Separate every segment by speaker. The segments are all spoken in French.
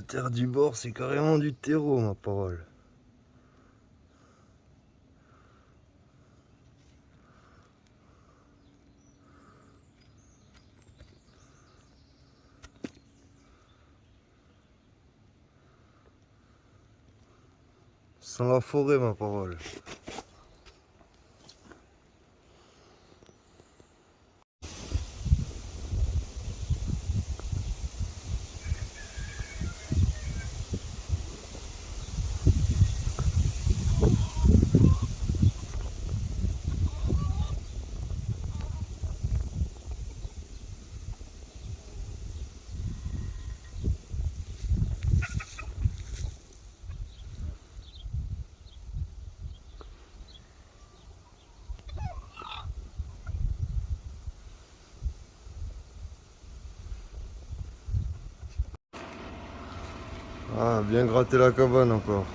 Speaker 1: La terre du bord, c'est carrément du terreau, ma parole. Sans la forêt, ma parole. Ah, bien gratter la cabane encore.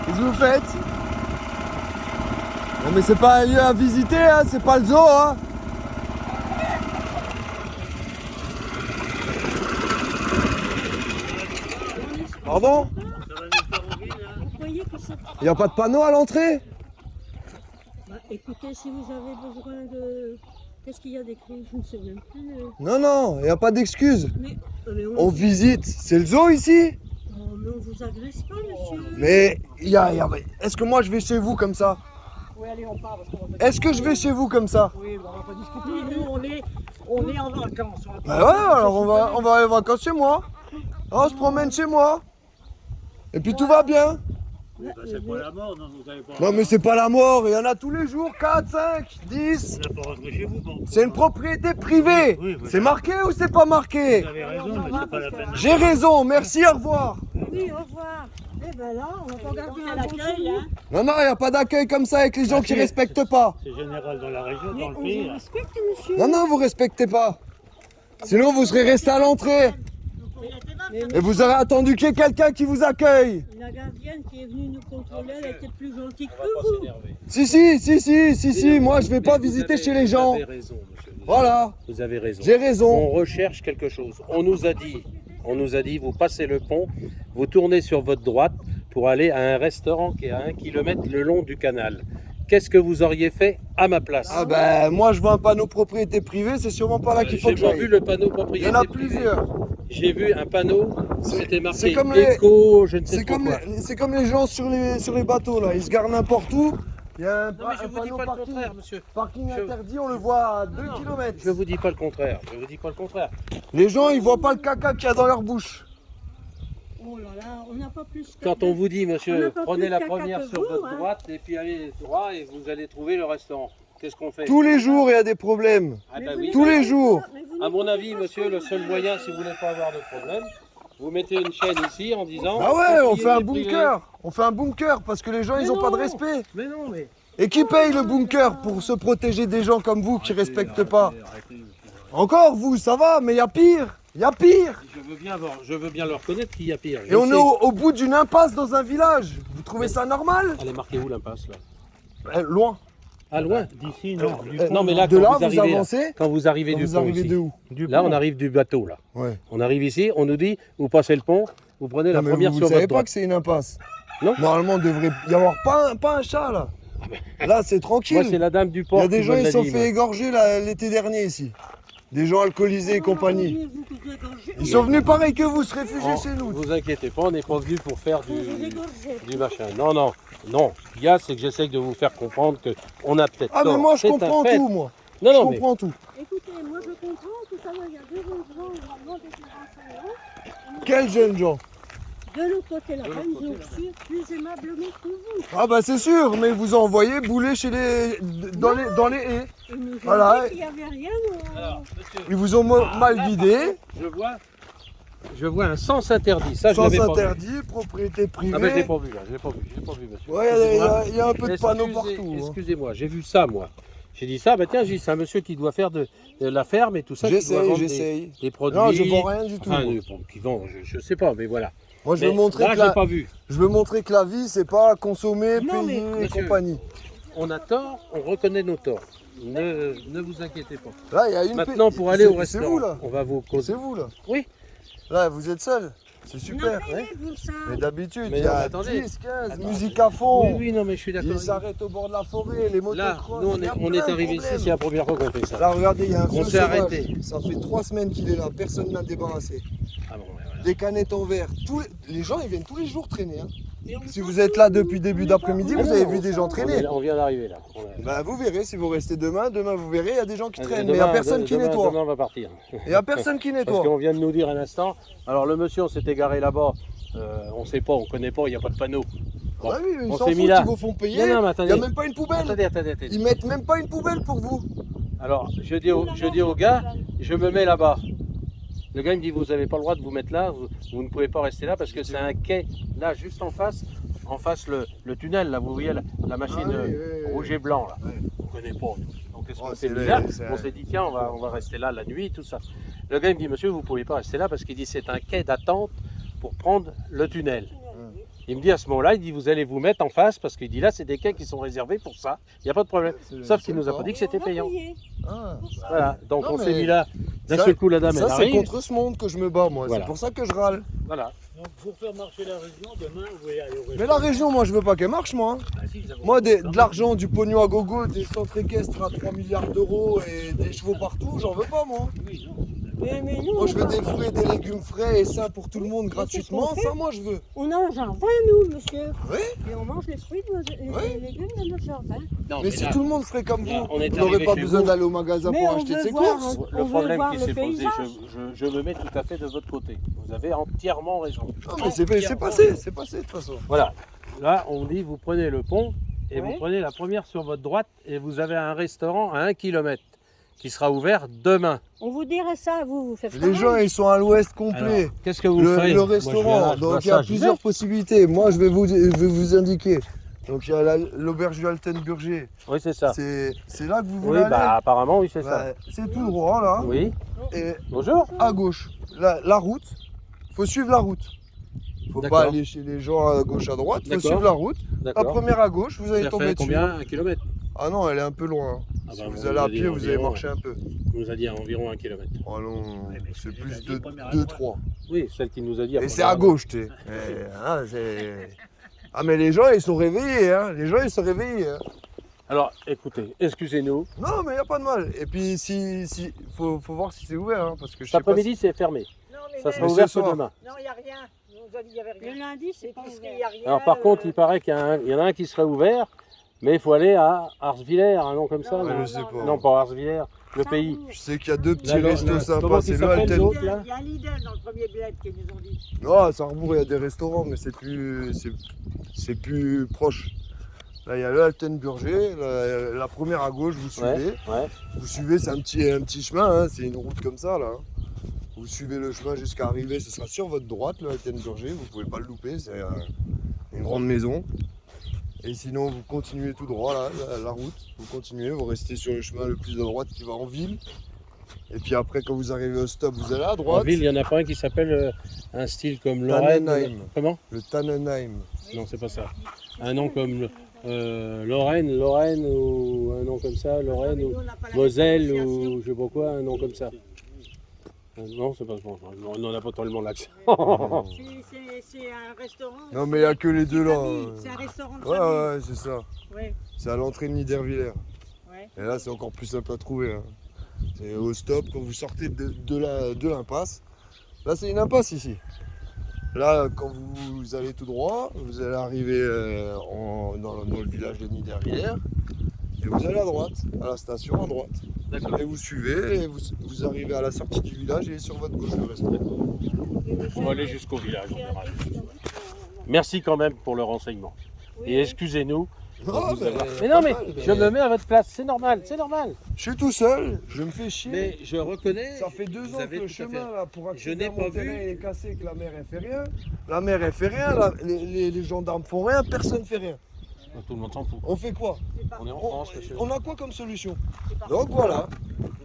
Speaker 1: Qu'est-ce que vous faites? Non mais c'est pas un lieu à visiter, hein, c'est pas le zoo, hein. Pardon? Il n'y a pas de panneau à l'entrée?
Speaker 2: Bah, écoutez, si vous avez besoin de... Qu'est-ce qu'il y a d'écrit? Je ne sais même plus.
Speaker 1: Non, non, il n'y a pas d'excuse.
Speaker 2: Mais
Speaker 1: On visite, c'est le zoo ici?
Speaker 2: Oh, mais on vous agresse pas, monsieur.
Speaker 1: Mais est-ce que moi je vais chez vous comme ça?
Speaker 3: Oui, allez, on part parce qu'on va pas...
Speaker 1: Est-ce que je vais chez vous comme ça?
Speaker 3: Oui, bon, on va pas discuter. Nous, on est en vacances.
Speaker 1: Bah ouais, alors on va aller en vacances chez moi. On se promène chez moi. Et puis tout va bien.
Speaker 4: Oui, bah, c'est pas la mort, non, vous avez pas...
Speaker 1: Non mais c'est pas la mort, il y en a tous les jours, 4, 5, 10.
Speaker 4: Vous n'avez pas rentré chez vous, bon.
Speaker 1: C'est une propriété privée.
Speaker 4: Oui, oui.
Speaker 1: C'est marqué ou c'est pas marqué?
Speaker 4: Vous avez raison, mais c'est pas la peine.
Speaker 1: J'ai raison, merci, au revoir.
Speaker 2: Oui, au revoir. Eh ben là, on va pas garder un
Speaker 3: l'accueil, hein.
Speaker 1: Non, non, il n'y a pas d'accueil comme ça avec les gens qui respectent pas.
Speaker 4: C'est général dans la région,
Speaker 2: Mais
Speaker 4: dans le
Speaker 2: on
Speaker 4: pays.
Speaker 2: vous
Speaker 4: là.
Speaker 2: respecte, monsieur.
Speaker 1: Non, non, vous respectez pas. Sinon, vous serez resté à l'entrée.
Speaker 2: Mais
Speaker 1: Et vous aurez attendu qu'il y ait quelqu'un qui vous accueille.
Speaker 2: la gardienne qui est venue nous contrôler, elle était plus gentille que vous.
Speaker 1: Si, moi je vais pas visiter chez les gens.
Speaker 5: Vous avez raison, monsieur.
Speaker 1: Voilà,
Speaker 5: Vous avez raison.
Speaker 1: j'ai raison.
Speaker 5: On recherche quelque chose. On nous a dit, vous passez le pont, vous tournez sur votre droite pour aller à un restaurant qui est à 1 kilomètre le long du canal. Qu'est-ce que vous auriez fait à ma place?
Speaker 1: Ah ben, moi je vois un panneau propriété privée, c'est sûrement pas là qu'il faut que
Speaker 5: J'ai pas vu
Speaker 1: j'aille.
Speaker 5: le panneau
Speaker 1: Il y
Speaker 5: propriété
Speaker 1: en a
Speaker 5: privée.
Speaker 1: plusieurs.
Speaker 5: J'ai vu un panneau,
Speaker 1: C'est-
Speaker 5: c'était
Speaker 1: c'est
Speaker 5: marqué
Speaker 1: comme les-
Speaker 5: éco, je ne sais
Speaker 1: C'est
Speaker 5: pas
Speaker 1: comme,
Speaker 5: quoi.
Speaker 1: c'est comme les gens sur les bateaux là, ils se garent n'importe où. Il y a un,
Speaker 5: Non, mais je
Speaker 1: un
Speaker 5: vous dis
Speaker 1: panneau
Speaker 5: pas le
Speaker 1: parking,
Speaker 5: contraire, monsieur.
Speaker 1: parking
Speaker 5: Je-
Speaker 1: interdit, on le voit à 2
Speaker 5: Non,
Speaker 1: km.
Speaker 5: Je vous dis pas le contraire. Je vous dis pas le contraire.
Speaker 1: Les gens, ils voient pas le caca qu'il y a dans leur bouche.
Speaker 2: Oh là là, on n'a pas plus.
Speaker 5: Quand on vous dit,
Speaker 2: On
Speaker 5: monsieur,
Speaker 2: n'a pas
Speaker 5: prenez
Speaker 2: plus
Speaker 5: la
Speaker 2: de caca
Speaker 5: première
Speaker 2: que
Speaker 5: sur
Speaker 2: vous,
Speaker 5: votre
Speaker 2: hein.
Speaker 5: droite et puis allez droit et vous allez trouver le restaurant. Qu'est-ce qu'on fait?
Speaker 1: Tous les jours, il y a des problèmes.
Speaker 5: Ah
Speaker 2: Mais
Speaker 5: bah
Speaker 2: vous
Speaker 5: oui.
Speaker 2: n'y
Speaker 1: Tous les
Speaker 2: pensez
Speaker 1: jours.
Speaker 2: pas, mais vous
Speaker 5: À
Speaker 2: n'y
Speaker 5: mon
Speaker 2: pensez
Speaker 5: avis,
Speaker 2: pas
Speaker 5: monsieur,
Speaker 2: ce
Speaker 5: le
Speaker 2: que
Speaker 5: seul
Speaker 2: vous
Speaker 5: moyen,
Speaker 2: avez.
Speaker 5: si vous voulez pas avoir de problème, vous mettez une chaîne ici en disant.
Speaker 1: Ah ouais, on
Speaker 5: Priez,
Speaker 1: fait un
Speaker 5: priez.
Speaker 1: bunker. On fait un bunker parce que les gens,
Speaker 5: Mais
Speaker 1: ils ont pas de
Speaker 5: non.
Speaker 1: respect.
Speaker 5: Mais non, mais.
Speaker 1: Et qui paye le bunker pour se protéger des gens comme vous qui respectent pas? Encore vous, ça va, mais il y a pire. Il y a pire.
Speaker 5: Je veux bien le reconnaître qu'il y a pire.
Speaker 1: Et on est au bout d'une impasse dans un village. Vous trouvez ça normal?
Speaker 5: Elle est marquée où l'impasse là?
Speaker 1: Loin.
Speaker 5: Ah loin.
Speaker 4: D'ici, non. Du
Speaker 5: Non, mais là,
Speaker 1: De
Speaker 5: quand
Speaker 1: là,
Speaker 5: vous
Speaker 1: vous
Speaker 5: arrivez,
Speaker 1: avancez.
Speaker 5: quand vous arrivez
Speaker 1: Quand
Speaker 5: du
Speaker 1: vous
Speaker 5: pont
Speaker 1: arrivez
Speaker 5: ici,
Speaker 1: de où?
Speaker 5: là on arrive du bateau là.
Speaker 1: Ouais.
Speaker 5: On arrive ici, on nous dit, vous passez le pont, vous prenez la
Speaker 1: Non, mais
Speaker 5: première
Speaker 1: vous
Speaker 5: sur
Speaker 1: savez
Speaker 5: votre
Speaker 1: pas
Speaker 5: droite.
Speaker 1: que c'est une impasse.
Speaker 5: Non.
Speaker 1: Normalement, il devrait y avoir pas un chat là. Là, c'est tranquille.
Speaker 5: Moi c'est la dame du
Speaker 1: Il
Speaker 5: port.
Speaker 1: y a des
Speaker 5: qui
Speaker 1: gens,
Speaker 5: me
Speaker 1: ils
Speaker 5: l'a
Speaker 1: se sont
Speaker 5: dit,
Speaker 1: fait
Speaker 5: moi.
Speaker 1: égorger l'été dernier ici. Des gens alcoolisés et compagnie.
Speaker 2: Vous vous égorgez.
Speaker 1: Ils sont venus pareil que vous, se réfugier
Speaker 5: Oh,
Speaker 1: chez nous.
Speaker 5: vous inquiétez pas, on n'est pas venu pour faire
Speaker 2: Vous vous égorgez.
Speaker 5: du machin. Non, non, non. Ce qu'il y a, c'est que j'essaie de vous faire comprendre qu'on a peut-être
Speaker 1: Ah, mais
Speaker 5: tort.
Speaker 1: moi, je
Speaker 5: C'est un
Speaker 1: comprends
Speaker 5: fait.
Speaker 1: tout, moi.
Speaker 5: Non,
Speaker 1: Je
Speaker 5: non, mais
Speaker 1: comprends tout.
Speaker 2: Écoutez, moi je comprends que ça va, il y a deux gens, on va demander des renseignements.
Speaker 1: Quels jeunes gens?
Speaker 2: De l'autre côté là-bas, ils ont reçu plus aimablement que vous.
Speaker 1: Ah bah c'est sûr, mais vous envoyez bouler chez dans les haies.
Speaker 2: Ils nous ont
Speaker 1: Voilà.
Speaker 2: dit qu'il n'y avait rien.
Speaker 5: Alors, monsieur,
Speaker 1: Ils vous ont mal guidé,
Speaker 5: je vois un sens interdit. Ça, je
Speaker 1: sens
Speaker 5: l'avais pas vu.
Speaker 1: interdit, propriété privée.
Speaker 5: Ah, mais je l'ai pas vu là, je l'ai pas vu, monsieur.
Speaker 1: Ouais, il y a un peu de panneaux
Speaker 5: Excusez-
Speaker 1: partout. hein.
Speaker 5: Excusez-moi, j'ai vu ça, moi. J'ai dit ça, bah tiens, j'ai dit, c'est un monsieur qui doit faire de la ferme et tout ça. qui doit vendre
Speaker 1: J'essaye.
Speaker 5: des produits.
Speaker 1: Non, je vends rien du tout.
Speaker 5: Enfin,
Speaker 1: moi.
Speaker 5: qui vend, je sais pas, mais voilà.
Speaker 1: Moi, je
Speaker 5: Mais
Speaker 1: veux montrer
Speaker 5: là,
Speaker 1: que
Speaker 5: j'ai pas vu.
Speaker 1: je veux montrer que la vie, c'est pas consommer,
Speaker 5: Non, mais,
Speaker 1: payer et
Speaker 5: monsieur,
Speaker 1: compagnie.
Speaker 5: On a tort, on reconnaît nos torts. Ne vous inquiétez pas.
Speaker 1: Là, il y a une
Speaker 5: Maintenant, pour aller au
Speaker 1: C'est
Speaker 5: restaurant,
Speaker 1: vous là.
Speaker 5: on va vous causer.
Speaker 1: C'est vous là.
Speaker 5: Oui.
Speaker 1: Là, vous êtes seul. C'est super.
Speaker 2: On a payé pour ça.
Speaker 1: Mais d'habitude,
Speaker 5: Mais
Speaker 1: il y
Speaker 5: non,
Speaker 1: a
Speaker 5: mais attendez.
Speaker 1: 10, 15,
Speaker 5: Attends,
Speaker 1: musique à fond.
Speaker 5: Oui, oui, non, mais je suis d'accord.
Speaker 1: Ils s'arrêtent au bord de la forêt, les
Speaker 5: Là,
Speaker 1: motocross.
Speaker 5: nous,
Speaker 1: il y a
Speaker 5: on
Speaker 1: plein
Speaker 5: est
Speaker 1: de
Speaker 5: arrivé ici,
Speaker 1: problèmes.
Speaker 5: c'est la première fois qu'on fait ça.
Speaker 1: Là, regardez, il y a un
Speaker 5: On
Speaker 1: feu
Speaker 5: s'est
Speaker 1: sauvage.
Speaker 5: arrêté.
Speaker 1: Ça fait 3 semaines qu'il est là, personne ne l'a débarrassé.
Speaker 5: Ah bon, ouais, voilà.
Speaker 1: Des canettes en verre. Les gens, ils viennent tous les jours traîner. hein.
Speaker 2: Mais on
Speaker 1: Si
Speaker 2: s'en
Speaker 1: vous êtes
Speaker 2: fout,
Speaker 1: là
Speaker 2: nous.
Speaker 1: depuis début
Speaker 2: On est
Speaker 1: d'après-midi,
Speaker 2: pas-
Speaker 1: vous
Speaker 2: on
Speaker 1: avez
Speaker 2: est
Speaker 1: vu
Speaker 2: pas
Speaker 1: des gens
Speaker 2: ensemble.
Speaker 1: traîner.
Speaker 5: On vient d'arriver là.
Speaker 1: Bah, vous verrez, si vous restez demain, vous verrez, il y a des gens qui traînent.
Speaker 5: Demain-
Speaker 1: mais il n'y a personne qui
Speaker 5: demain-
Speaker 1: nettoie.
Speaker 5: Demain, on va partir.
Speaker 1: Il n'y a personne qui
Speaker 5: Parce
Speaker 1: nettoie.
Speaker 5: qu'on vient de nous dire un instant. Alors, le monsieur, on s'est égaré là-bas. On ne sait pas, on ne connaît pas, il n'y a pas de panneau. Bon,
Speaker 1: Ah oui, ils
Speaker 5: on
Speaker 1: s'en
Speaker 5: s'est
Speaker 1: foutent,
Speaker 5: mis là.
Speaker 1: ils vous font payer.
Speaker 5: Non, non, mais
Speaker 1: Il n'y
Speaker 5: attendez.
Speaker 1: a même pas une poubelle.
Speaker 5: Attendez.
Speaker 1: Ils mettent même pas une poubelle pour vous.
Speaker 5: Alors, je dis au gars, je me mets là-bas. Le gars il me dit, vous n'avez pas le droit de vous mettre là, vous ne pouvez pas rester là parce que c'est un quai là, juste en face le tunnel, là, vous voyez la machine
Speaker 1: Ah oui.
Speaker 5: rouge et blanc là.
Speaker 1: Ouais.
Speaker 5: On ne connaît pas. Donc qu'est-ce
Speaker 1: Oh,
Speaker 5: qu'on
Speaker 1: c'est
Speaker 5: s'est mis
Speaker 1: vrai,
Speaker 5: là?
Speaker 1: c'est
Speaker 5: On
Speaker 1: vrai.
Speaker 5: s'est dit, tiens, on va rester là la nuit, tout ça. Le gars il me dit, monsieur, vous ne pouvez pas rester là parce qu'il dit, c'est un quai d'attente pour prendre le tunnel. Il me dit à ce moment-là, il dit, vous allez vous mettre en face parce qu'il dit, là, c'est des quais qui sont réservés pour ça. Il n'y a pas de problème. Sauf qu'il nous a pas dit que c'était
Speaker 2: On a
Speaker 5: payant.
Speaker 2: payé.
Speaker 1: Ah.
Speaker 5: Voilà, donc
Speaker 1: Non,
Speaker 5: on s'est
Speaker 1: mais
Speaker 5: mis là. D'un
Speaker 1: ça-
Speaker 5: seul coup, la dame, elle
Speaker 1: Ça, c'est
Speaker 5: arrive.
Speaker 1: contre ce monde que je me bats, moi.
Speaker 5: Voilà.
Speaker 1: C'est pour ça que je râle.
Speaker 5: Voilà.
Speaker 4: Donc, pour faire marcher la région, demain, vous pouvez aller au
Speaker 1: Mais
Speaker 4: restaurant.
Speaker 1: la région, moi, je veux pas qu'elle marche, moi. hein.
Speaker 5: Ah, si, j'avoue.
Speaker 1: Moi, de l'argent, du pognon à gogo, des centres équestres à 3 milliards d'euros et des chevaux partout, j'en veux pas, moi.
Speaker 5: Oui, non.
Speaker 2: Mais nous,
Speaker 1: Moi, je veux des fruits et des légumes frais et sains pour tout le monde gratuitement.
Speaker 2: qu'on fait
Speaker 1: Ça, moi, je veux.
Speaker 2: on a un jardin, nous, monsieur.
Speaker 1: Oui.
Speaker 2: Et on mange les fruits, les
Speaker 1: Oui.
Speaker 2: légumes de notre jardin.
Speaker 5: Non,
Speaker 1: Mais si
Speaker 5: là,
Speaker 1: tout le monde ferait comme
Speaker 5: là,
Speaker 1: vous,
Speaker 5: on est
Speaker 1: vous n'aurez
Speaker 5: arrivé
Speaker 1: pas
Speaker 5: chez
Speaker 1: besoin
Speaker 5: vous.
Speaker 1: d'aller au magasin
Speaker 2: Mais
Speaker 1: pour
Speaker 2: on
Speaker 1: acheter
Speaker 2: veut
Speaker 1: ses
Speaker 2: voir,
Speaker 1: courses.
Speaker 2: on
Speaker 5: le
Speaker 2: veut
Speaker 5: problème
Speaker 2: voir
Speaker 5: qui
Speaker 2: le
Speaker 5: s'est posé,
Speaker 2: paysage.
Speaker 5: je me mets tout à fait de votre côté. Vous avez entièrement raison.
Speaker 1: Non, mais c'est passé, c'est passé de toute façon.
Speaker 5: Voilà. Là, on dit, vous prenez le pont et
Speaker 2: Ouais.
Speaker 5: vous prenez la première sur votre droite et vous avez un restaurant à 1 km qui sera ouvert demain.
Speaker 2: On vous dirait ça, vous faites
Speaker 1: Les gens, ils sont à l'ouest complet.
Speaker 5: Alors, qu'est-ce que vous
Speaker 1: Le,
Speaker 5: ferez
Speaker 1: le
Speaker 5: Moi, je viens
Speaker 1: restaurant,
Speaker 5: là, je vois
Speaker 1: donc il y a
Speaker 5: ça, j'y
Speaker 1: plusieurs
Speaker 5: vais.
Speaker 1: possibilités. Moi, je vais vous indiquer. Donc il y a l'auberge du Altenburger.
Speaker 5: Oui, c'est ça.
Speaker 1: C'est là que vous
Speaker 5: Oui,
Speaker 1: voulez aller.
Speaker 5: bah apparemment, oui, c'est ça.
Speaker 1: Ouais, c'est tout droit là.
Speaker 5: Oui.
Speaker 1: Et
Speaker 5: Bonjour.
Speaker 1: à gauche, la route. Faut suivre la route. Faut
Speaker 5: D'accord.
Speaker 1: pas aller chez les gens à gauche à droite. Faut
Speaker 5: D'accord.
Speaker 1: suivre la route. La
Speaker 5: D'accord.
Speaker 1: première à gauche, vous allez
Speaker 5: Ça
Speaker 1: tomber
Speaker 5: fait
Speaker 1: dessus.
Speaker 5: combien? 1 km?
Speaker 1: Ah non, elle est un peu loin.
Speaker 5: Ah
Speaker 1: Si
Speaker 5: bah,
Speaker 1: vous
Speaker 5: on
Speaker 1: allez
Speaker 5: nous
Speaker 1: à
Speaker 5: a dit
Speaker 1: pied, vous allez
Speaker 5: environ,
Speaker 1: marcher un peu.
Speaker 5: On nous a dit à environ 1 km.
Speaker 1: Oh non,
Speaker 4: Ouais, mais
Speaker 1: c'est
Speaker 4: c'est
Speaker 1: plus
Speaker 4: la
Speaker 1: de
Speaker 4: première
Speaker 1: 2-3.
Speaker 5: Oui, celle qui nous a dit.
Speaker 1: Et c'est à gauche, tu sais. Ah mais les gens, ils sont réveillés, hein. Les gens, ils sont réveillés. Hein.
Speaker 5: Alors, écoutez, excusez-nous.
Speaker 1: Non, mais il n'y a pas de mal. Et puis, faut voir si c'est ouvert, hein, parce que je
Speaker 5: Cet
Speaker 1: sais pas
Speaker 5: après-midi, c'est fermé.
Speaker 3: Non, mais
Speaker 5: Ça
Speaker 3: même-
Speaker 5: sera
Speaker 1: Mais
Speaker 5: ouvert
Speaker 1: ce
Speaker 5: que
Speaker 1: soir.
Speaker 5: demain.
Speaker 3: Non, il n'y a rien. On nous a dit qu'il n'y avait
Speaker 2: Le
Speaker 3: rien.
Speaker 2: lundi, c'est pas
Speaker 3: L'épicerie,
Speaker 2: ouvert.
Speaker 3: il n'y a rien.
Speaker 5: Alors, par contre, il paraît qu'il y en a un qui serait ouvert Mais il faut aller à Arsvillers, un nom comme ça.
Speaker 1: Ouais,
Speaker 5: non
Speaker 1: je sais pas.
Speaker 5: Non, pas Arsvillers, le pays.
Speaker 1: Je sais qu'il y a deux petits
Speaker 5: Là,
Speaker 1: restos
Speaker 5: comment
Speaker 1: sympas,
Speaker 5: il
Speaker 1: c'est le
Speaker 5: s'appelle,
Speaker 1: Alten.
Speaker 5: l'autre,
Speaker 3: Il y
Speaker 5: là
Speaker 3: a un Lidl dans le premier bled qu'ils nous ont dit.
Speaker 1: Non, à Sarrebourg, il y a des restaurants, mais c'est plus proche. Là, il y a le Altenburger, la première à gauche, vous suivez.
Speaker 5: Ouais.
Speaker 1: Vous suivez, c'est un petit chemin, hein, c'est une route comme ça, là. Vous suivez le chemin jusqu'à arriver, ce sera sur votre droite, le Altenburger, vous pouvez pas le louper, c'est une grande maison. Et sinon, vous continuez tout droit, là, la route, vous continuez, vous restez sur le chemin le plus à droite qui va en ville. Et puis après, quand vous arrivez au stop, vous allez à
Speaker 5: En
Speaker 1: droite,
Speaker 5: ville, il n'y en a pas un qui s'appelle un style comme Lorraine.
Speaker 1: Tannenheim.
Speaker 5: Comment?
Speaker 1: le Tannenheim.
Speaker 5: Non, c'est pas ça. Un nom comme Lorraine ou un nom comme ça, Lorraine ou
Speaker 3: Nous, on n'a pas la
Speaker 5: Moselle
Speaker 3: différenciation.
Speaker 5: ou je sais pas quoi, un nom comme ça. Non, c'est pas bon. On n'en a pas tellement l'accent.
Speaker 3: C'est un restaurant.
Speaker 1: Non, mais il n'y a que les deux là.
Speaker 3: C'est un restaurant de
Speaker 1: Ouais,
Speaker 3: famille.
Speaker 1: ouais, c'est ça.
Speaker 3: Ouais,
Speaker 1: C'est à l'entrée de Niederviller.
Speaker 3: ouais.
Speaker 1: Et là, c'est encore plus simple à trouver. Hein. C'est au stop, quand vous sortez de l'impasse. Là, c'est une impasse ici. Là, quand vous allez tout droit, vous allez arriver dans le village de Niederviller. Et vous allez à droite, à la station à droite.
Speaker 5: D'accord.
Speaker 1: Et vous suivez, et vous arrivez à la sortie du village et sur votre gauche le restaurant.
Speaker 5: On va aller jusqu'au village, on verra. Merci quand même pour le renseignement. Et excusez-nous.
Speaker 1: Non,
Speaker 5: Mais non, mais
Speaker 1: pas mal,
Speaker 5: je me mets à votre place, c'est normal, c'est normal.
Speaker 1: Je suis tout seul, je me fais chier.
Speaker 5: Mais je reconnais.
Speaker 1: Ça fait 2
Speaker 5: vous
Speaker 1: ans que
Speaker 5: avez
Speaker 1: le
Speaker 5: tout à
Speaker 1: chemin
Speaker 5: fait-
Speaker 1: là, pour
Speaker 5: Je
Speaker 1: accéder
Speaker 5: n'ai
Speaker 1: à
Speaker 5: pas
Speaker 1: mon terrain
Speaker 5: vu.
Speaker 1: est cassé, que la mer elle fait rien. La mer elle fait rien, les gendarmes font rien, personne fait rien.
Speaker 5: Tout le monde s'en fout.
Speaker 1: On fait quoi?
Speaker 5: On est en France, monsieur.
Speaker 1: On a quoi comme solution? Donc voilà,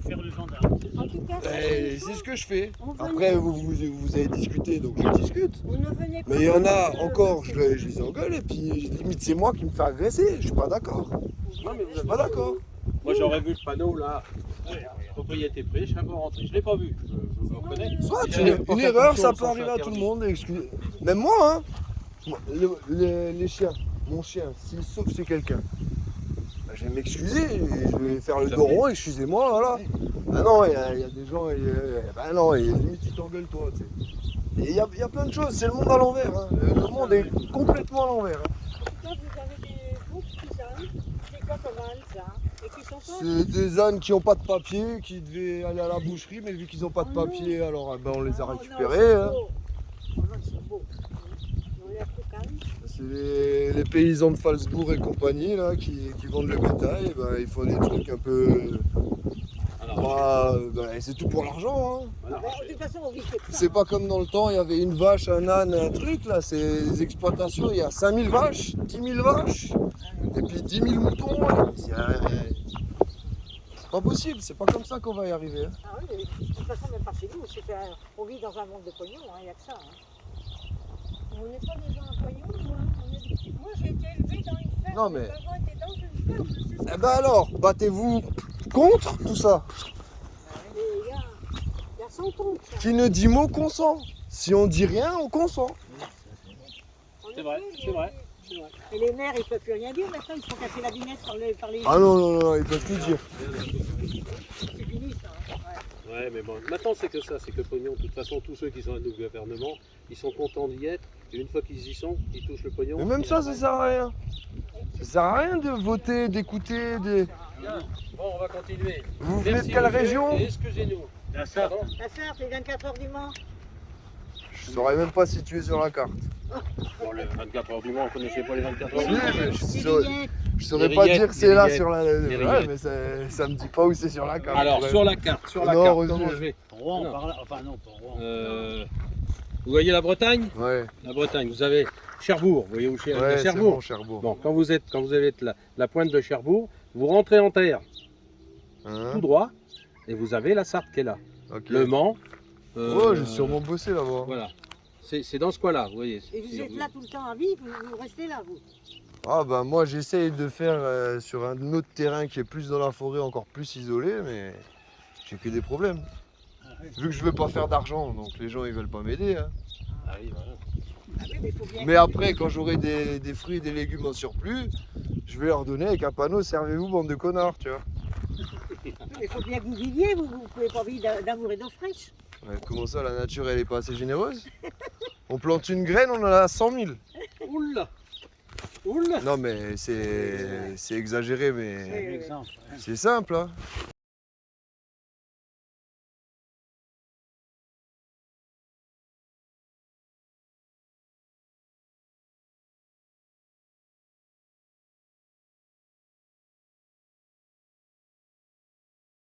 Speaker 4: Faut faire le gendarme.
Speaker 2: En tout cas,
Speaker 1: et c'est ce que je fais.
Speaker 2: on venait-
Speaker 1: Après vous avez discuté, donc je discute.
Speaker 2: on ne venait pas
Speaker 1: Mais il y en a
Speaker 2: parce que-
Speaker 1: encore, je les engueule et puis limite c'est moi qui me fais agresser, je suis pas d'accord.
Speaker 5: Non, mais vous
Speaker 1: Je suis
Speaker 5: avez-
Speaker 1: pas d'accord.
Speaker 5: Moi j'aurais vu le panneau là, propriété privée, je serais pas rentré. Je l'ai pas vu, je le reconnais.
Speaker 1: Soit
Speaker 5: J'allais pas
Speaker 1: une
Speaker 5: faire
Speaker 1: erreur,
Speaker 5: attention
Speaker 1: ça
Speaker 5: au
Speaker 1: peut
Speaker 5: sens
Speaker 1: arriver à tout
Speaker 5: interdit.
Speaker 1: le monde. Même moi, hein. Moi, les chiens, mon chien, s'il sauve chez quelqu'un, bah, je vais m'excuser, et je vais faire le
Speaker 5: Tout à
Speaker 1: dos
Speaker 5: fait.
Speaker 1: rond, excusez-moi, voilà. Ah non, il y a des gens, bah non, limite ils t'engueulent toi, tu sais. Et il y a plein de choses, c'est le monde à l'envers, hein. Le monde est complètement à l'envers. Hein.
Speaker 2: En tout cas, vous avez des beaux petits ânes. C'est quoi comme âne, ça? Et qui sont pas
Speaker 1: C'est des ânes qui n'ont pas de papier, qui devaient aller à la boucherie, mais vu qu'ils n'ont pas de papier, alors on les a récupérés. Hein.
Speaker 3: Oh non, ils sont beaux.
Speaker 2: Ils ont l'air tout calmes.
Speaker 1: C'est les paysans de Falsbourg et compagnie là, qui vendent le bétail, et ben, ils font des trucs un peu. C'est tout pour l'argent. Hein.
Speaker 3: Ben, de toute façon, on vit que ça.
Speaker 1: C'est pas comme dans le temps, il y avait une vache, un âne, un truc là. C'est des exploitations, il y a 5000 vaches, 10 000 vaches, et puis 10 000 moutons. C'est pas possible, c'est pas comme ça qu'on va y arriver. Hein.
Speaker 3: Ah oui, mais de toute façon, même pas chez nous. On vit dans un monde de pognon, il n'y a que ça. Hein.
Speaker 2: On n'est pas des gens à pognon, moi. Moi, j'ai été élevée dans une ferme.
Speaker 1: Non, mais-
Speaker 2: Mes parents étaient dans une ferme, je sais
Speaker 1: Eh ben alors, battez-vous contre tout ça.
Speaker 3: Mais il y a 100 tonnes. ça.
Speaker 1: Qui ne dit mot consent. Si on dit rien, on consent.
Speaker 5: C'est vrai, c'est vrai.
Speaker 3: Et les maires, ils ne peuvent plus rien dire. Maintenant, ils se font casser la binette par les.
Speaker 1: Ah non, non, non, ils peuvent tout dire.
Speaker 3: C'est fini, ça. Hein. Ouais.
Speaker 5: Ouais, mais bon, maintenant c'est que ça, c'est que pognon. De toute façon, tous ceux qui sont à nos gouvernements, ils sont contents d'y être. Et une fois qu'ils y sont, ils touchent le pognon.
Speaker 1: Mais même ça, ça sert à rien. Ça sert à rien de voter, d'écouter.
Speaker 5: Bien. Bon, on va continuer.
Speaker 1: Vous venez de
Speaker 5: Merci,
Speaker 1: quelle
Speaker 5: monsieur,
Speaker 1: région?
Speaker 5: et excusez-nous.
Speaker 4: La Sarre.
Speaker 5: Pardon.
Speaker 3: La Sarthe, les 24 heures du Mans.
Speaker 1: Je saurais même pas situé sur la carte.
Speaker 5: Bon, les 24 heures du mois, on connaissait pas les 24 heures
Speaker 1: Si,
Speaker 5: du mois.
Speaker 1: mais je
Speaker 3: C'est
Speaker 1: saurais,
Speaker 3: Lignet.
Speaker 1: je saurais
Speaker 5: Les
Speaker 1: pas
Speaker 5: rillettes,
Speaker 1: dire que
Speaker 5: les
Speaker 1: c'est là
Speaker 5: rillettes,
Speaker 1: sur la.
Speaker 5: les
Speaker 1: Ouais,
Speaker 5: rillettes.
Speaker 1: mais ça me dit pas où c'est sur la carte.
Speaker 5: Alors,
Speaker 1: Ouais.
Speaker 5: sur la carte,
Speaker 1: Non,
Speaker 5: comment je vais
Speaker 4: Rouen,
Speaker 5: Non.
Speaker 4: par là. Enfin, non, pas Rouen.
Speaker 5: Vous voyez la Bretagne?
Speaker 1: Ouais,
Speaker 5: La Bretagne, vous avez Cherbourg. Vous voyez où il y a
Speaker 1: ouais, c'est
Speaker 5: Cherbourg?
Speaker 1: bon, Cherbourg.
Speaker 5: Bon, quand vous allez être la pointe de Cherbourg, vous rentrez en terre,
Speaker 1: Hein,
Speaker 5: tout droit, et vous avez la Sarthe qui est là.
Speaker 1: ok.
Speaker 5: Le Mans.
Speaker 1: Ouais, j'ai sûrement bossé là-bas.
Speaker 5: Voilà. C'est dans ce coin-là, vous voyez.
Speaker 3: Et vous êtes là tout le temps à vivre, vous restez là, vous.
Speaker 1: Ah bah moi j'essaye de faire sur un autre terrain qui est plus dans la forêt, encore plus isolé, mais j'ai que des problèmes. Vu que je veux pas faire d'argent, donc les gens ils veulent pas m'aider. Hein.
Speaker 5: Ah oui, voilà.
Speaker 3: Ah oui, mais faut bien.
Speaker 1: Mais après, quand j'aurai des fruits et des légumes en surplus, je vais leur donner avec un panneau, servez-vous bande de connards, tu vois.
Speaker 3: Il faut bien que vous viviez, vous ne pouvez pas vivre d'amour et d'eau fraîche.
Speaker 1: Ouais, comment ça, la nature elle est pas assez généreuse? On plante une graine, on en a 100 000.
Speaker 5: Oula.
Speaker 4: Oula.
Speaker 1: Non mais c'est exagéré, mais
Speaker 3: Oui.
Speaker 4: Exemple.
Speaker 1: c'est simple. Hein.